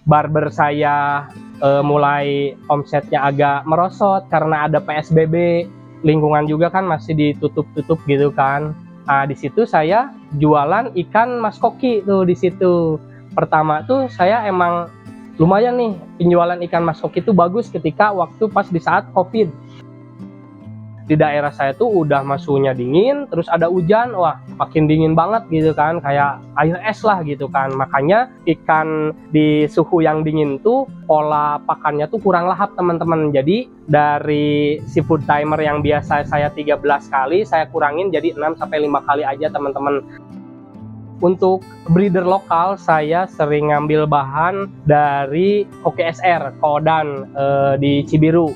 barber saya mulai omsetnya agak merosot karena ada PSBB, lingkungan juga kan masih ditutup-tutup gitu kan. Nah, di situ saya jualan ikan mas koki tuh di situ. Pertama tuh saya emang lumayan nih penjualan ikan mas koki itu bagus ketika waktu pas di saat Covid. Di daerah saya tuh udah masuknya dingin, terus ada hujan, wah makin dingin banget gitu kan, kayak air es lah gitu kan. Makanya ikan di suhu yang dingin tuh pola pakannya tuh kurang lahap teman-teman. Jadi dari seafood timer yang biasa saya 13 kali, saya kurangin jadi 6-5 kali aja teman-teman. Untuk breeder lokal, saya sering ngambil bahan dari Koki SR, Kodan di Cibiru.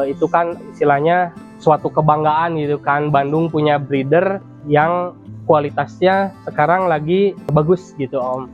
Itu kan istilahnya suatu kebanggaan gitu kan, Bandung punya breeder yang kualitasnya sekarang lagi bagus gitu Om.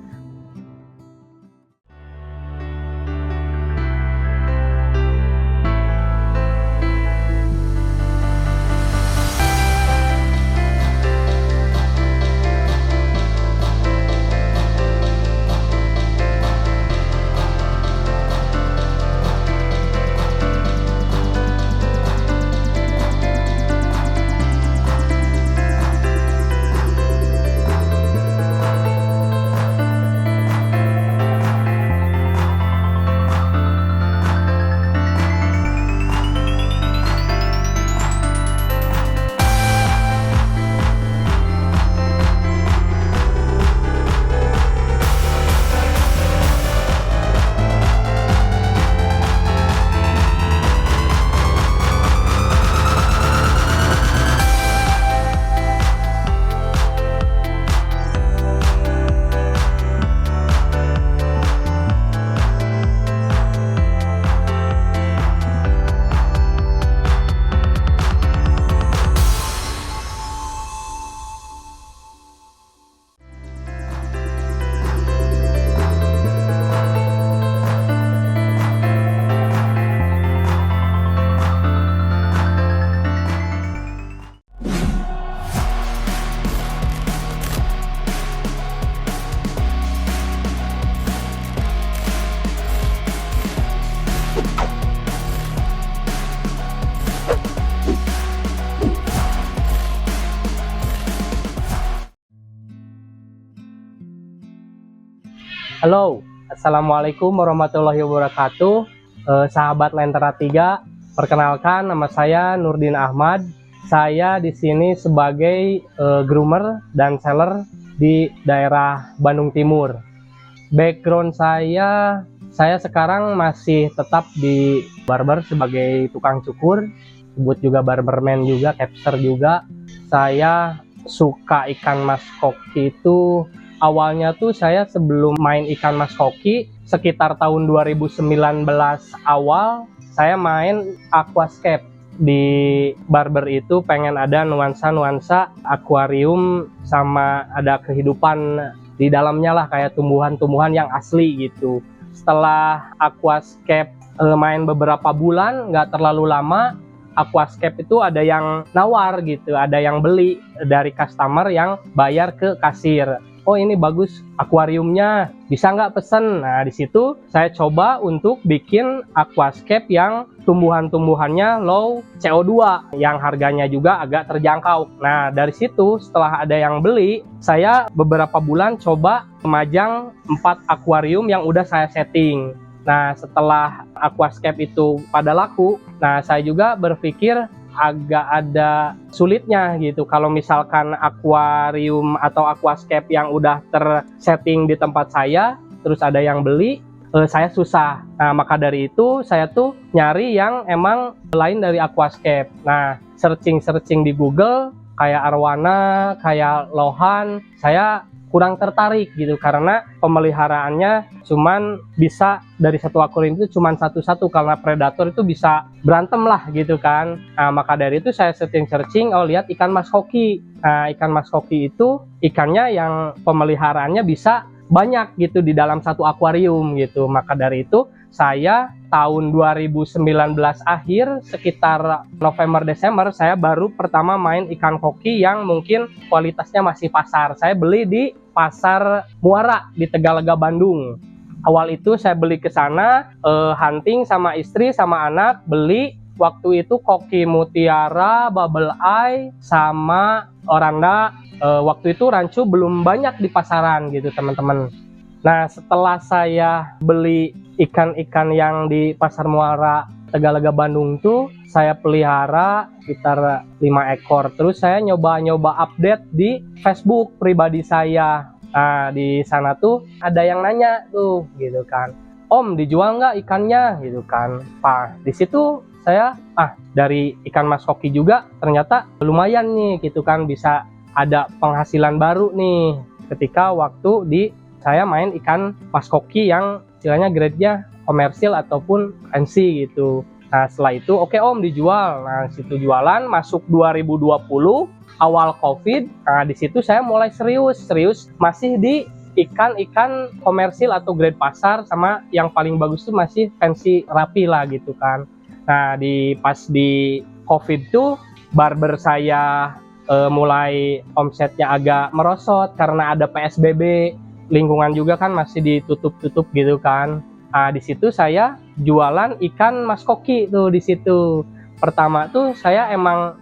Halo, Assalamualaikum warahmatullahi wabarakatuh. Sahabat Lentera 3, perkenalkan nama saya Nurdin Ahmad. Saya di sini sebagai groomer dan seller di daerah Bandung Timur. Background saya sekarang masih tetap di barber sebagai tukang cukur, sebut juga barberman juga, capster juga. Saya suka ikan mas koki itu awalnya tuh saya sebelum main ikan mas koki sekitar tahun 2019 awal saya main aquascape. Di barber itu pengen ada nuansa-nuansa akuarium sama ada kehidupan di dalamnya lah, kayak tumbuhan-tumbuhan yang asli gitu. Setelah aquascape main beberapa bulan, nggak terlalu lama, aquascape itu ada yang nawar gitu, ada yang beli dari customer yang bayar ke kasir. Oh ini bagus akuariumnya, bisa nggak pesen? Nah di situ saya coba untuk bikin aquascape yang tumbuhan-tumbuhannya low CO2 yang harganya juga agak terjangkau. Nah dari situ setelah ada yang beli, saya beberapa bulan coba memajang 4 akuarium yang udah saya setting. Nah setelah aquascape itu pada laku, nah saya juga berpikir agak ada sulitnya gitu kalau misalkan akuarium atau aquascape yang udah tersetting di tempat saya terus ada yang beli, saya susah. Nah maka dari itu saya tuh nyari yang emang lain dari aquascape. Nah searching di Google kayak Arwana, kayak Lohan, saya kurang tertarik gitu karena pemeliharaannya cuman bisa dari satu akuarium itu cuman satu-satu karena predator itu bisa berantem lah gitu kan. Nah maka dari itu saya searching, oh lihat ikan mas koki. Nah ikan mas koki itu ikannya yang pemeliharaannya bisa banyak gitu di dalam satu akuarium gitu. Maka dari itu saya tahun 2019 akhir sekitar November-Desember saya baru pertama main ikan koki yang mungkin kualitasnya masih pasar. Saya beli di pasar Muara di Tegalega, Bandung. Awal itu saya beli ke sana, hunting sama istri sama anak, beli. Waktu itu koki mutiara, bubble eye, sama oranda. Waktu itu rancu belum banyak di pasaran gitu teman-teman. Nah setelah saya beli ikan-ikan yang di Pasar Muara Tegalega Bandung tuh, saya pelihara sekitar 5 ekor. Terus saya nyoba-nyoba update di Facebook pribadi saya. Nah di sana tuh ada yang nanya tuh gitu kan, Om dijual nggak ikannya gitu kan. Pak di situ saya dari ikan mas koki juga ternyata lumayan nih gitu kan, bisa ada penghasilan baru nih ketika waktu di saya main ikan mas koki yang istilahnya grade-nya komersil ataupun fancy gitu. Nah setelah itu oke Om dijual. Nah situ jualan masuk 2020 awal COVID. Nah di situ saya mulai serius masih di ikan komersil atau grade pasar, sama yang paling bagus tuh masih fancy rapi lah gitu kan. Nah pas di COVID tuh barber saya mulai omsetnya agak merosot karena ada PSBB, lingkungan juga kan masih ditutup gitu kan. Nah di situ saya jualan ikan mas koki tuh di situ. Pertama tuh saya emang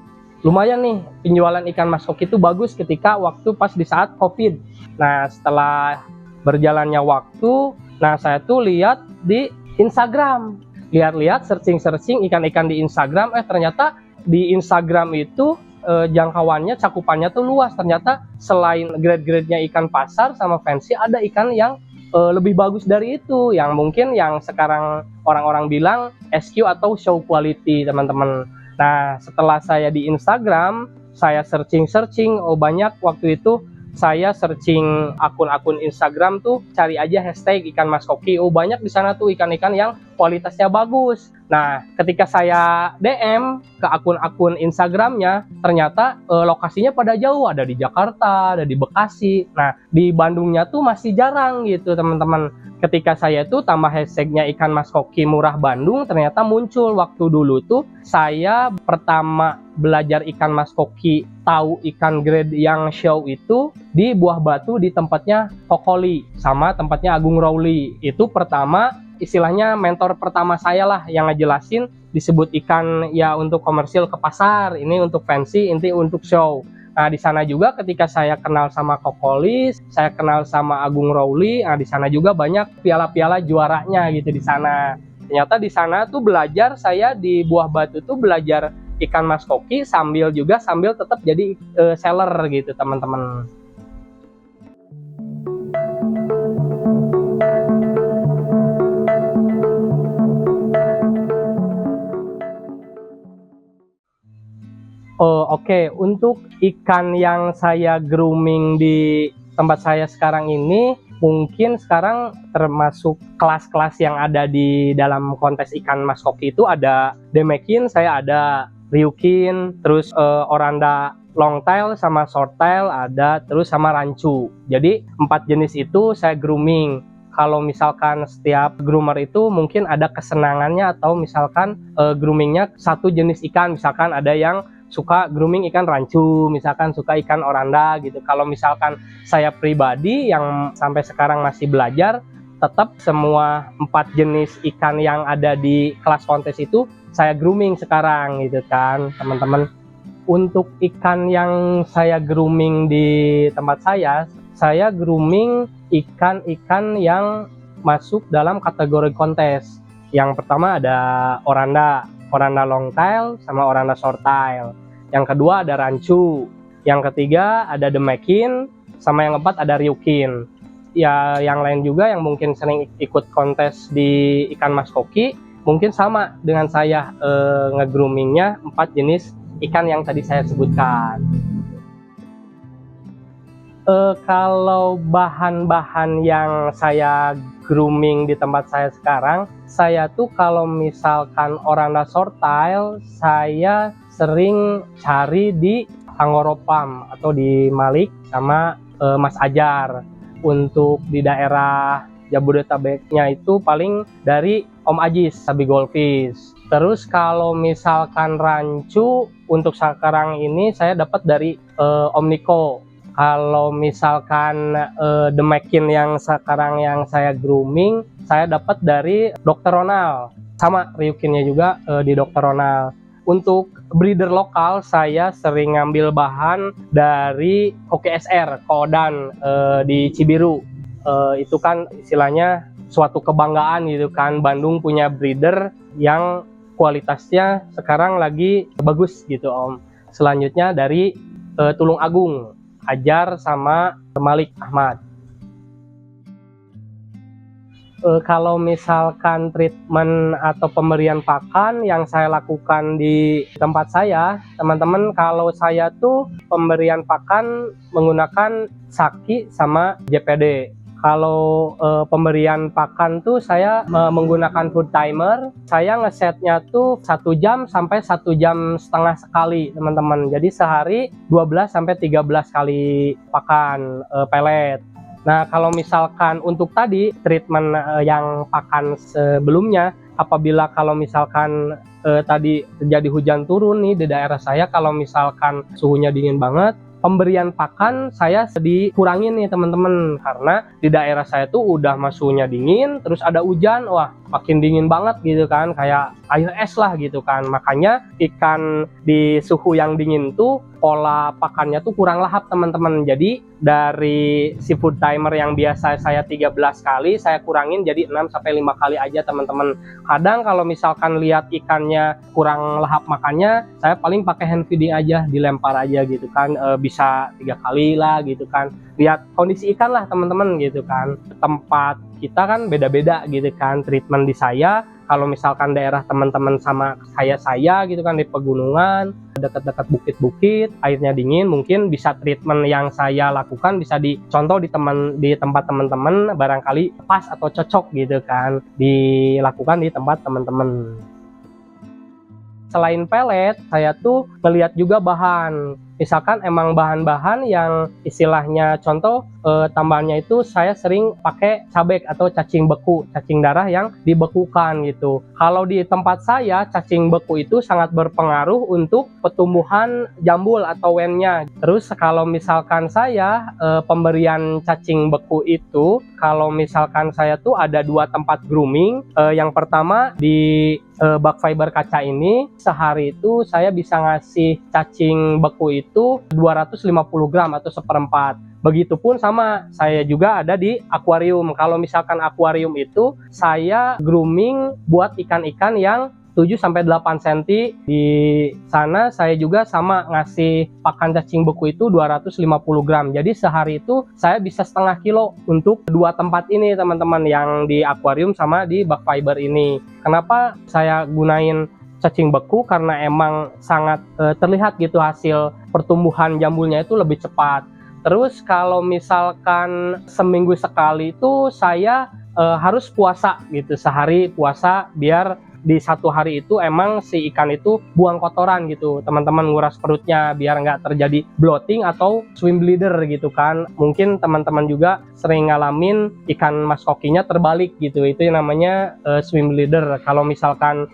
lumayan nih penjualan ikan mas koki itu bagus ketika waktu pas di saat COVID. Nah setelah berjalannya waktu, nah saya tuh lihat di Instagram, lihat searching ikan-ikan di Instagram, ternyata di Instagram itu jangkauannya, cakupannya tuh luas. Ternyata selain grade-grade-nya ikan pasar sama fancy, ada ikan yang lebih bagus dari itu, yang mungkin yang sekarang orang-orang bilang SQ atau show quality teman-teman. Nah setelah saya di Instagram, saya searching, banyak waktu itu saya searching akun-akun Instagram tuh, cari aja hashtag ikan mas koki. Banyak di sana tuh ikan-ikan yang kualitasnya bagus. Nah ketika saya DM ke akun-akun Instagramnya, ternyata lokasinya pada jauh, ada di Jakarta, ada di Bekasi. Nah di Bandungnya tuh masih jarang gitu teman-teman. Ketika saya tuh tambah hashtagnya ikan mas koki murah Bandung, ternyata muncul. Waktu dulu tuh saya pertama belajar ikan mas koki, tahu ikan grade yang show itu di Buah Batu, di tempatnya Kokoli sama tempatnya Agung Rowli. Itu pertama, istilahnya mentor pertama saya lah yang ngejelasin, disebut ikan ya untuk komersil ke pasar, ini untuk fancy, ini untuk show. Nah di sana juga ketika saya kenal sama Kokoli, saya kenal sama Agung Rowli. Nah di sana juga banyak piala-piala juaranya gitu di sana. Ternyata di sana tuh belajar, saya di Buah Batu tuh belajar ikan mas koki sambil tetap jadi seller gitu teman-teman. Oke. Untuk ikan yang saya grooming di tempat saya sekarang ini, mungkin sekarang termasuk kelas-kelas yang ada di dalam kontes ikan mas koki itu ada Demekin, saya ada Ryukin, terus Oranda longtail sama shorttail ada, terus sama rancu. Jadi 4 jenis itu saya grooming. Kalau misalkan setiap groomer itu mungkin ada kesenangannya, atau misalkan groomingnya satu jenis ikan, misalkan ada yang suka grooming ikan rancu, misalkan suka ikan oranda gitu. Kalau misalkan saya pribadi yang sampai sekarang masih belajar, tetap semua 4 jenis ikan yang ada di kelas kontes itu saya grooming sekarang gitu kan teman-teman. Untuk ikan yang saya grooming di tempat saya grooming ikan-ikan yang masuk dalam kategori kontes. Yang pertama ada oranda longtail sama oranda shorttail. Yang kedua ada rancu. Yang ketiga ada Demekin, sama yang keempat ada Ryukin. Ya yang lain juga yang mungkin sering ikut kontes di ikan mas koki, mungkin sama dengan saya nge-groomingnya 4 jenis ikan yang tadi saya sebutkan. Kalau bahan-bahan yang saya grooming di tempat saya sekarang, saya tuh kalau misalkan oranda shorttail, saya sering cari di Angoropam atau di Malik sama Mas Ajar. Untuk di daerah Jabodetabeknya itu paling dari Om Ajis, Sabi Goldfish. Terus kalau misalkan rancu, untuk sekarang ini saya dapat dari Om Niko. Kalau misalkan Demekin yang sekarang yang saya grooming, saya dapat dari Dr. Ronald, sama Ryukinnya juga di Dr. Ronald. Untuk breeder lokal, saya sering ngambil bahan dari OKSR, Kodan di Cibiru. Itu kan istilahnya suatu kebanggaan gitu kan, Bandung punya breeder yang kualitasnya sekarang lagi bagus gitu Om. Selanjutnya dari Tulung Agung, Hajar sama Malik Ahmad. Kalau misalkan treatment atau pemberian pakan yang saya lakukan di tempat saya, teman-teman, kalau saya tuh pemberian pakan menggunakan Saki sama JPD. Kalau pemberian pakan tuh saya menggunakan food timer. Saya ngesetnya tuh 1 jam sampai 1,5 jam sekali, teman-teman. Jadi sehari 12 sampai 13 kali pakan pelet. Nah, kalau misalkan untuk tadi treatment yang pakan sebelumnya, apabila kalau misalkan tadi terjadi hujan turun nih di daerah saya, kalau misalkan suhunya dingin banget, pemberian pakan saya dikurangin nih teman-teman, karena di daerah saya tuh udah suhunya dingin, terus ada hujan, wah makin dingin banget gitu kan, kayak air es lah gitu kan. Makanya ikan di suhu yang dingin tuh pola pakannya tuh kurang lahap teman-teman. Jadi dari seafood timer yang biasa saya 13 kali, saya kurangin jadi 6 sampai 5 kali aja teman-teman. Kadang kalau misalkan lihat ikannya kurang lahap makannya, saya paling pakai hand feeding aja, dilempar aja gitu kan, bisa 3 kali lah gitu kan. Lihat kondisi ikan lah teman-teman gitu kan. Tempat kita kan beda-beda gitu kan treatment di saya. Kalau misalkan daerah teman-teman sama saya gitu kan di pegunungan, dekat-dekat bukit-bukit, airnya dingin, mungkin bisa treatment yang saya lakukan bisa dicontoh di tempat teman-teman, barangkali pas atau cocok gitu kan dilakukan di tempat teman-teman. Selain pelet, saya tuh melihat juga bahan. Misalkan emang bahan-bahan yang istilahnya contoh tambahannya itu saya sering pakai cabek atau cacing beku, cacing darah yang dibekukan gitu. Kalau di tempat saya cacing beku itu sangat berpengaruh untuk pertumbuhan jambul atau wennya. Terus kalau misalkan saya pemberian cacing beku itu, kalau misalkan saya tuh ada 2 tempat grooming. Yang pertama di bak fiber kaca ini, sehari itu saya bisa ngasih cacing beku itu 250 gram atau 1/4. Begitupun sama saya juga ada di akuarium. Kalau misalkan akuarium itu saya grooming buat ikan-ikan yang 7 sampai 8 cm. Di sana saya juga sama ngasih pakan cacing beku itu 250 gram. Jadi sehari itu saya bisa 1/2 kilo untuk 2 tempat ini teman-teman, yang di akuarium sama di bak fiber ini. Kenapa saya gunain cacing beku? Karena emang sangat terlihat gitu hasil pertumbuhan jambulnya itu lebih cepat. Terus kalau misalkan seminggu sekali itu saya harus puasa gitu, sehari puasa, biar di 1 hari itu emang si ikan itu buang kotoran gitu teman-teman, nguras perutnya biar nggak terjadi bloating atau swim bleeder gitu kan. Mungkin teman-teman juga sering ngalamin ikan mas kokinya terbalik gitu, itu yang namanya swim bleeder. Kalau misalkan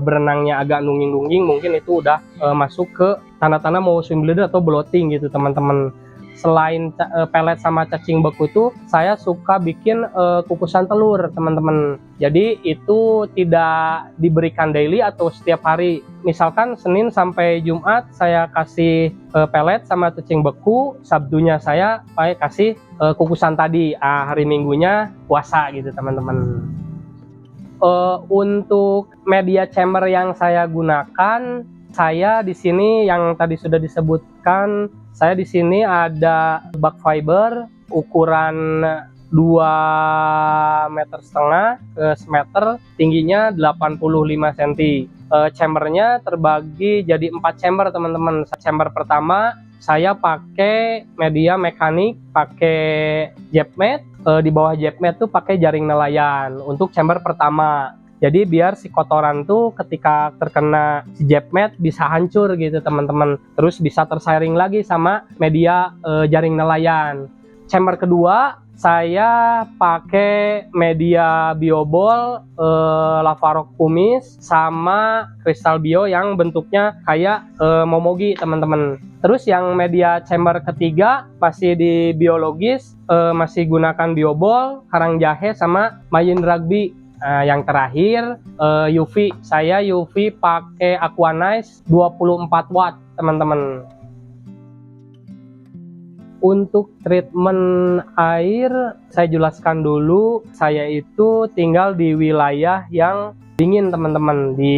berenangnya agak nungging-nungging, mungkin itu udah masuk ke tanda-tanda mau swim bleeder atau bloating gitu teman-teman. Selain pelet sama cacing beku tuh saya suka bikin kukusan telur teman-teman. Jadi itu tidak diberikan daily atau setiap hari. Misalkan Senin sampai Jumat saya kasih pelet sama cacing beku, Sabtunya saya kasih kukusan tadi, hari Minggunya puasa gitu teman-teman. Untuk media chamber yang saya gunakan, saya di sini yang tadi sudah disebutkan, saya di sini ada bak fiber ukuran 2,5 meter ke semeter, tingginya 85 cm. Chambernya terbagi jadi 4 chamber teman-teman. Chamber pertama saya pakai media mekanik, pakai jepmet. Di bawah jepmet tuh pakai jaring nelayan untuk chamber pertama. Jadi biar si kotoran tuh ketika terkena si jepmet bisa hancur gitu teman-teman. Terus bisa tersaring lagi sama media jaring nelayan. Chamber kedua Saya pakai media bioball, Lavarok kumis, sama kristal bio yang bentuknya kayak momogi teman-teman. Terus yang media chamber ketiga masih di biologis, masih gunakan bioball, karang jahe, sama mayin rugby. Yang terakhir UV, saya UV pakai Aquanize 24 watt teman-teman. Untuk treatment air, saya jelaskan dulu, saya itu tinggal di wilayah yang dingin teman-teman. Di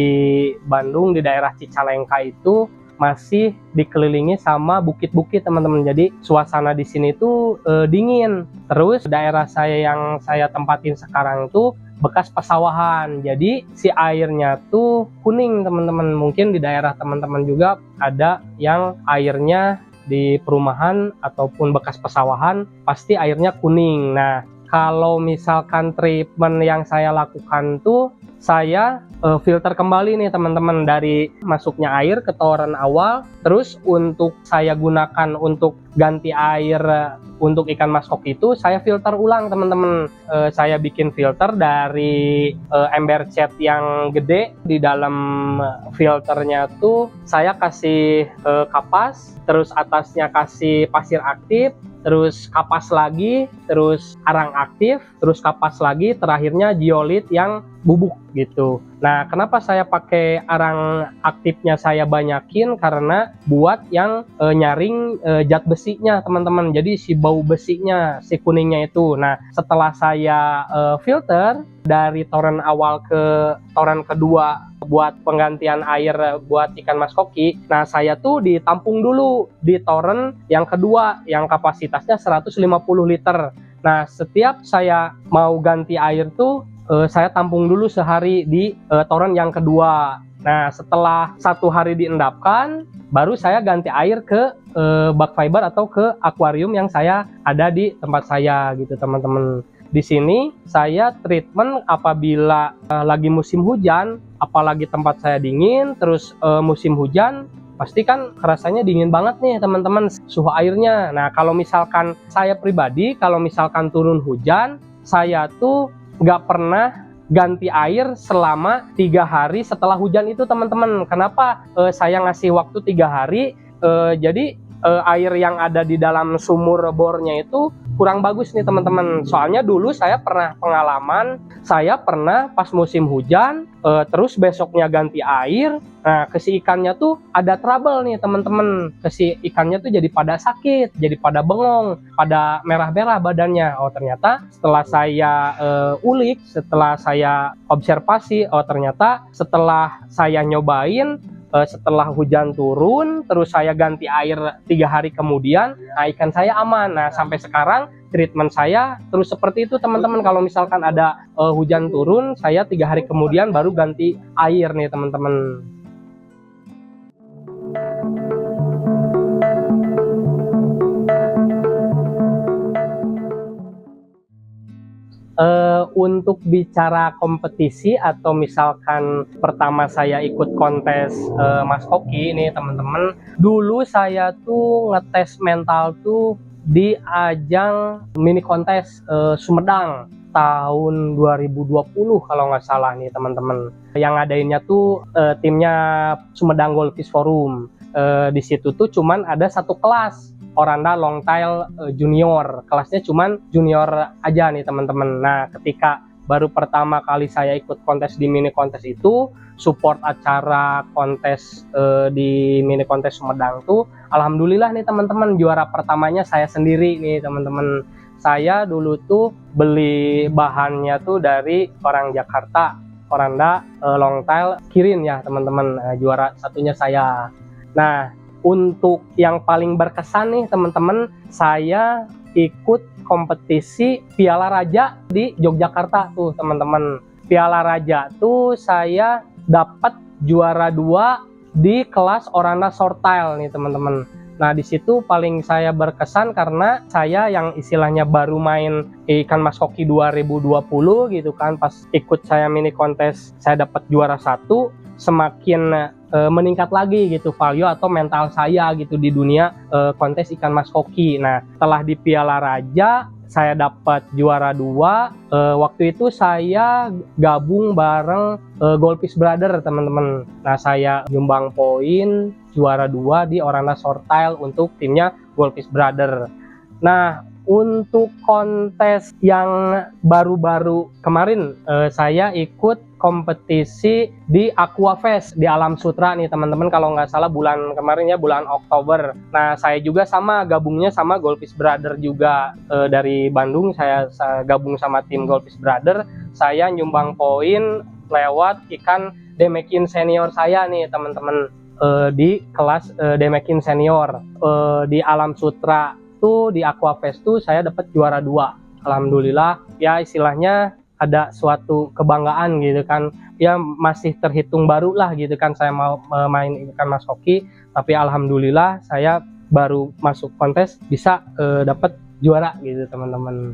Bandung, di daerah Cicalengka itu masih dikelilingi sama bukit-bukit teman-teman. Jadi suasana di sini tuh dingin. Terus daerah saya yang saya tempatin sekarang tuh bekas pesawahan. Jadi si airnya tuh kuning teman-teman. Mungkin di daerah teman-teman juga ada yang airnya di perumahan ataupun bekas pesawahan pasti airnya kuning. Nah, kalau misalkan treatment yang saya lakukan tuh saya filter kembali nih teman-teman dari masuknya air ke toren awal. Terus untuk saya gunakan untuk ganti air untuk ikan mas koki itu saya filter ulang teman-teman. Saya bikin filter dari ember cat yang gede. Di dalam filternya tuh saya kasih kapas, terus atasnya kasih pasir aktif, terus kapas lagi, terus arang aktif, terus kapas lagi, terakhirnya zeolit yang bubuk gitu. Nah, kenapa saya pakai arang aktifnya saya banyakin? Karena buat yang nyaring zat besinya teman-teman. Jadi si bau besinya, si kuningnya itu. Nah, setelah saya filter dari toren awal ke toren kedua buat penggantian air buat ikan mas koki, nah saya tuh ditampung dulu di toren yang kedua yang kapasitasnya 150 liter. Nah, setiap saya mau ganti air tuh saya tampung dulu sehari di toren yang kedua. Nah, setelah 1 hari diendapkan, baru saya ganti air ke bak fiber atau ke akuarium yang saya ada di tempat saya gitu teman-teman. Di sini saya treatment apabila lagi musim hujan, apalagi tempat saya dingin, terus musim hujan, pasti kan rasanya dingin banget nih teman-teman suhu airnya. Nah, kalau misalkan saya pribadi, kalau misalkan turun hujan, saya tuh nggak pernah ganti air selama 3 hari setelah hujan itu teman-teman. Kenapa saya ngasih waktu 3 hari? Jadi air yang ada di dalam sumur bornya itu kurang bagus nih teman-teman. Soalnya dulu saya pernah pengalaman, saya pernah pas musim hujan, terus besoknya ganti air, nah kesi ikannya tuh ada trouble nih teman-teman. Kesi ikannya tuh jadi pada sakit, jadi pada bengong, pada merah-merah badannya. Oh ternyata setelah saya ulik, setelah saya observasi, oh ternyata setelah saya nyobain, setelah hujan turun, terus saya ganti air 3 hari kemudian, nah ikan saya aman. Nah sampai sekarang treatment saya terus seperti itu teman-teman. Kalau misalkan ada hujan turun, saya 3 hari kemudian baru ganti air nih teman-teman. Untuk bicara kompetisi atau misalkan pertama saya ikut kontes Mas Koki ini teman-teman, dulu saya tuh ngetes mental tuh di ajang mini kontes Sumedang tahun 2020 kalau nggak salah nih teman-teman. Yang ngadainnya tuh timnya Sumedang Goldfish Forum. Di situ tuh cuman ada 1 kelas Oranda Longtail Junior, kelasnya cuman junior aja nih teman-teman. Nah, ketika baru pertama kali saya ikut kontes di mini kontes itu, support acara kontes di mini kontes Sumedang tuh, alhamdulillah nih teman-teman, juara pertamanya saya sendiri nih teman-teman. Saya dulu tuh beli bahannya tuh dari orang Jakarta, Oranda Longtail Kirin ya teman-teman. Juara satunya saya. Nah, untuk yang paling berkesan nih teman-teman, saya ikut kompetisi Piala Raja di Yogyakarta tuh teman-teman. Piala Raja tuh saya dapat juara 2 di kelas Oranda Shortail nih teman-teman. Nah di situ paling saya berkesan karena saya yang istilahnya baru main ikan mas koki 2020 gitu kan. Pas ikut saya mini kontes saya dapat juara 1, semakin meningkat lagi gitu value atau mental saya gitu di dunia kontes ikan mas koki. Nah setelah di Piala Raja saya dapat juara 2. Waktu itu saya gabung bareng Goldfish Brother, teman-teman. Nah, saya nyumbang poin juara 2 di Orana Shorttail untuk timnya Goldfish Brother. Nah, untuk kontes yang baru-baru kemarin, saya ikut kompetisi di Aquafest di Alam Sutera nih, teman-teman. Kalau nggak salah bulan kemarin ya, bulan Oktober. Nah, saya juga sama gabungnya sama Goldfish Brother juga, dari Bandung. Saya gabung sama tim Goldfish Brother. Saya nyumbang poin lewat ikan Demekin senior saya nih, teman-teman, di kelas Demekin senior di Alam Sutera tuh, di Aquafest tuh saya dapat juara 2. Alhamdulillah ya, istilahnya ada suatu kebanggaan gitu kan ya, masih terhitung baru lah gitu kan saya mau main ikan mas koki, tapi alhamdulillah saya baru masuk kontes bisa dapat juara gitu, teman-teman.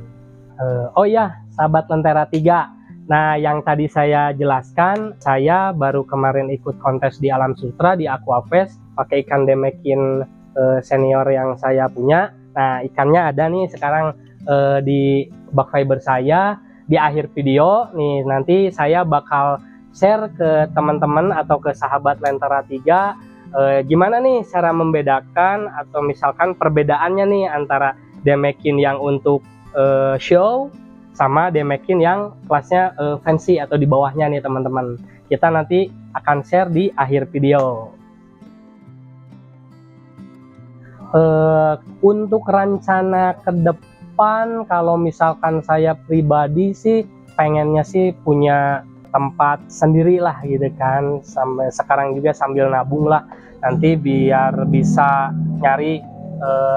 Oh iya, sahabat Lentera 3, nah yang tadi saya jelaskan, saya baru kemarin ikut kontes di Alam Sutera di Aquafest pakai ikan Demekin senior yang saya punya. Nah, ikannya ada nih sekarang di bak fiber saya. Di akhir video nih, nanti saya bakal share ke teman-teman atau ke sahabat Lentera 3 gimana nih cara membedakan atau misalkan perbedaannya nih antara Demekin yang untuk show sama Demekin yang kelasnya fancy atau di bawahnya nih, teman-teman. Kita nanti akan share di akhir video. Untuk rencana ke depan, kalau misalkan saya pribadi sih pengennya sih punya tempat sendiri lah gitu kan. Sampai sekarang juga sambil nabung lah, nanti biar bisa nyari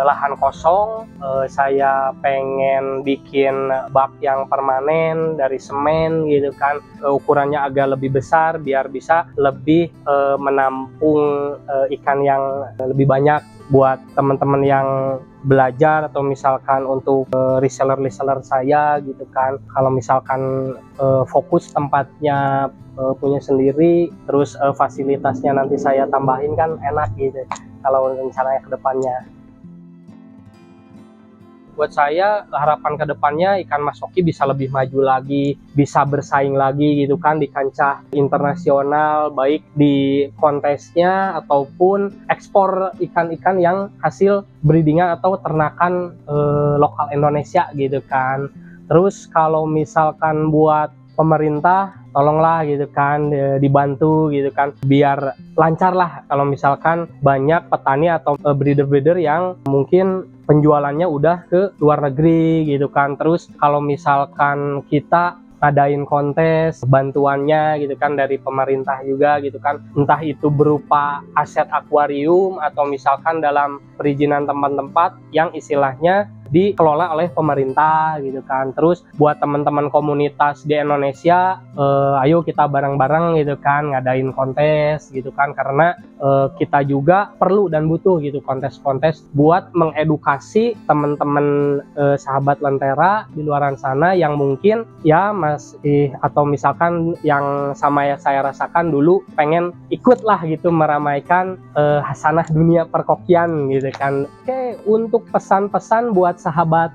lahan kosong. Saya pengen bikin bak yang permanen dari semen gitu kan, ukurannya agak lebih besar biar bisa lebih menampung ikan yang lebih banyak buat teman-teman yang belajar atau misalkan untuk reseller saya gitu kan. Kalau misalkan fokus tempatnya punya sendiri, terus fasilitasnya nanti saya tambahin kan enak gitu kalau rencananya ke depannya. Buat saya harapan kedepannya ikan mas koki bisa lebih maju lagi, bisa bersaing lagi gitu kan di kancah internasional, baik di kontesnya ataupun ekspor ikan-ikan yang hasil breedingan atau ternakan lokal Indonesia gitu kan. Terus kalau misalkan buat pemerintah, tolonglah gitu kan, dibantu gitu kan biar lancar lah kalau misalkan banyak petani atau breeder-breeder yang mungkin penjualannya udah ke luar negeri gitu kan. Terus kalau misalkan kita ngadain kontes, bantuannya gitu kan dari pemerintah juga gitu kan, entah itu berupa aset akuarium atau misalkan dalam perizinan tempat-tempat yang istilahnya dikelola oleh pemerintah gitu kan. Terus buat teman-teman komunitas di Indonesia, ayo kita bareng-bareng gitu kan ngadain kontes gitu kan, karena kita juga perlu dan butuh gitu kontes-kontes buat mengedukasi teman-teman sahabat Lentera di luaran sana yang mungkin ya masih atau misalkan yang sama ya saya rasakan dulu, pengen ikut lah gitu meramaikan hasanah dunia perkokian gitu kan. Oke, untuk pesan-pesan buat sahabat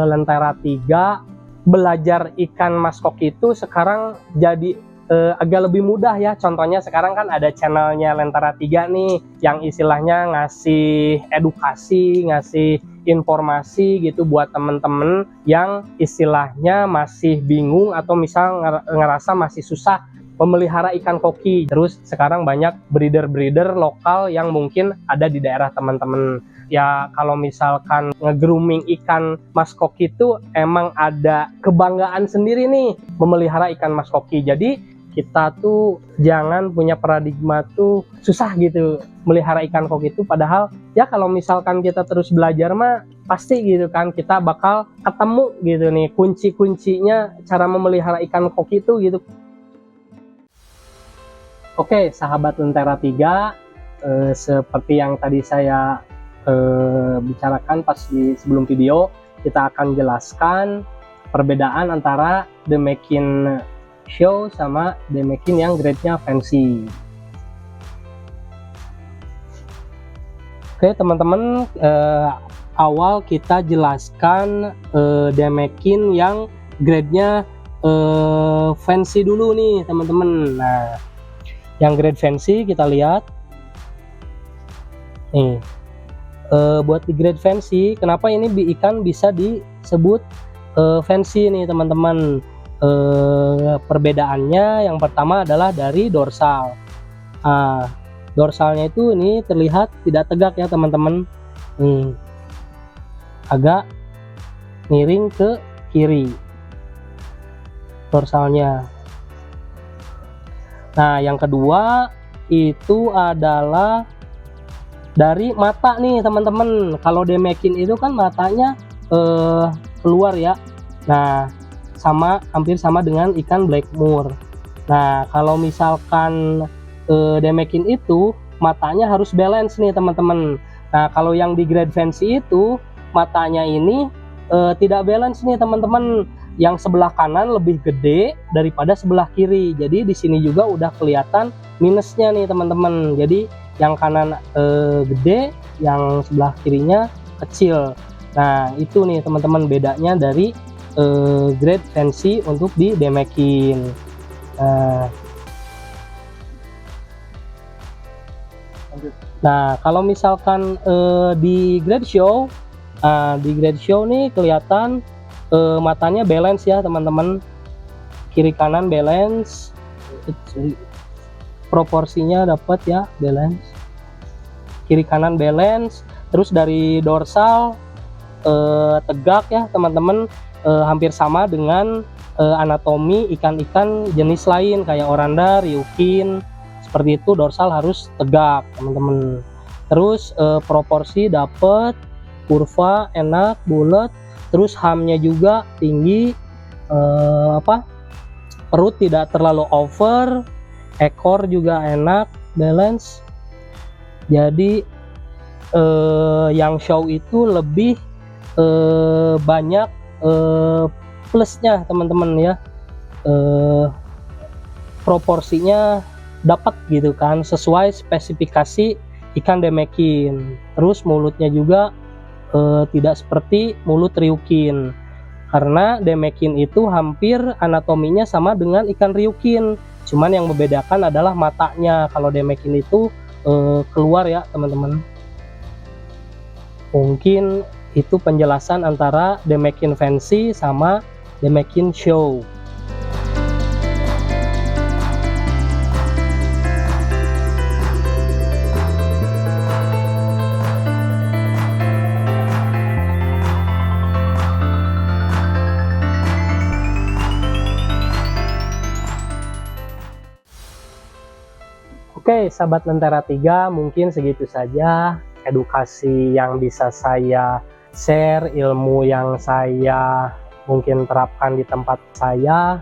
Lentera 3, belajar ikan mas koki itu sekarang jadi agak lebih mudah ya. Contohnya sekarang kan ada channelnya Lentera 3 nih yang istilahnya ngasih edukasi, ngasih informasi gitu buat temen-temen yang istilahnya masih bingung atau misal ngerasa masih susah memelihara ikan koki. Terus sekarang banyak breeder-breeder lokal yang mungkin ada di daerah teman-teman. Ya kalau misalkan nge-grooming ikan mas koki itu emang ada kebanggaan sendiri nih memelihara ikan mas koki. Jadi kita tuh jangan punya paradigma tuh susah gitu melihara ikan koki itu, padahal ya kalau misalkan kita terus belajar mah pasti gitu kan kita bakal ketemu gitu nih kunci-kuncinya cara memelihara ikan koki itu gitu. Oke, sahabat Lentera 3, seperti yang tadi saya bicarakan pas di sebelum video, kita akan jelaskan perbedaan antara Demekin show sama Demekin yang grade-nya fancy. Oke teman-teman, awal kita jelaskan Demekin yang grade-nya fancy dulu nih teman-teman. Nah, yang grade fancy kita lihat nih. Buat di grade fancy, kenapa ini ikan bisa disebut fancy nih teman-teman? Perbedaannya yang pertama adalah dari dorsal. Dorsalnya itu ini terlihat tidak tegak ya teman-teman, nih agak miring ke kiri dorsalnya. Nah, yang kedua itu adalah dari mata nih teman-teman. Kalau Demekin itu kan matanya keluar ya. Nah, hampir sama dengan ikan Blackmoor. Nah, kalau misalkan Demekin itu matanya harus balance nih teman-teman. Nah, kalau yang di grade fancy itu matanya ini tidak balance nih teman-teman. Yang sebelah kanan lebih gede daripada sebelah kiri. Jadi di sini juga udah kelihatan minusnya nih teman-teman. Jadi yang kanan gede, yang sebelah kirinya kecil. Nah, itu nih teman-teman bedanya dari grade fancy untuk di Demekin. Nah, kalau misalkan di grade show nih kelihatan matanya balance ya teman-teman, kiri kanan balance, proporsinya dapat ya, balance kiri kanan balance. Terus dari dorsal tegak ya teman-teman, hampir sama dengan anatomi ikan-ikan jenis lain kayak oranda, ryukin. Seperti itu, dorsal harus tegak teman-teman. Terus proporsi dapat, kurva enak, bulat. Terus hamnya juga tinggi, perut tidak terlalu over, ekor juga enak, balance. Jadi yang show itu lebih banyak plusnya teman-teman ya. Proporsinya dapat gitu kan, sesuai spesifikasi ikan Demekin. Terus mulutnya juga tidak seperti mulut ryukin, karena Demekin itu hampir anatominya sama dengan ikan ryukin, cuman yang membedakan adalah matanya. Kalau Demekin itu keluar ya teman-teman. Mungkin itu penjelasan antara Demekin fancy sama Demekin show. Oke, sahabat Lentera 3, mungkin segitu saja edukasi yang bisa saya share, ilmu yang saya mungkin terapkan di tempat saya.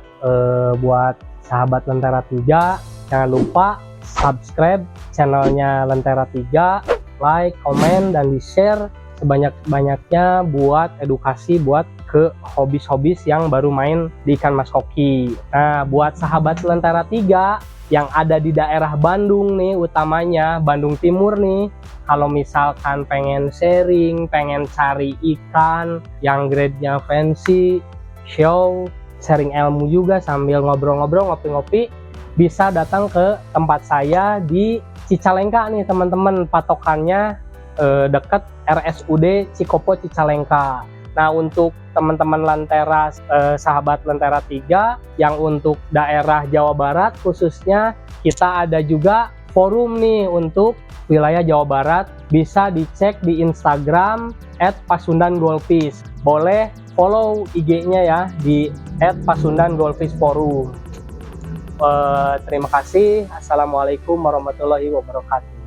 Buat sahabat Lentera 3, jangan lupa subscribe channelnya Lentera 3, like, komen, dan di share sebanyak-banyaknya buat edukasi, buat ke hobis-hobis yang baru main di ikan mas koki. Nah, buat sahabat Lentera 3 yang ada di daerah Bandung nih, utamanya Bandung Timur nih, kalau misalkan pengen sharing, pengen cari ikan yang grade-nya fancy, show, sharing ilmu juga sambil ngobrol-ngobrol, ngopi-ngopi, bisa datang ke tempat saya di Cicalengka nih teman-teman. Patokannya dekat RSUD Cikopo Cicalengka. Nah, untuk teman-teman Lentera, sahabat Lentera 3 yang untuk daerah Jawa Barat khususnya, kita ada juga forum nih untuk wilayah Jawa Barat. Bisa dicek di Instagram @pasundangolfish. Boleh follow IG-nya ya di @pasundangolfishforum. Terima kasih. Assalamualaikum warahmatullahi wabarakatuh.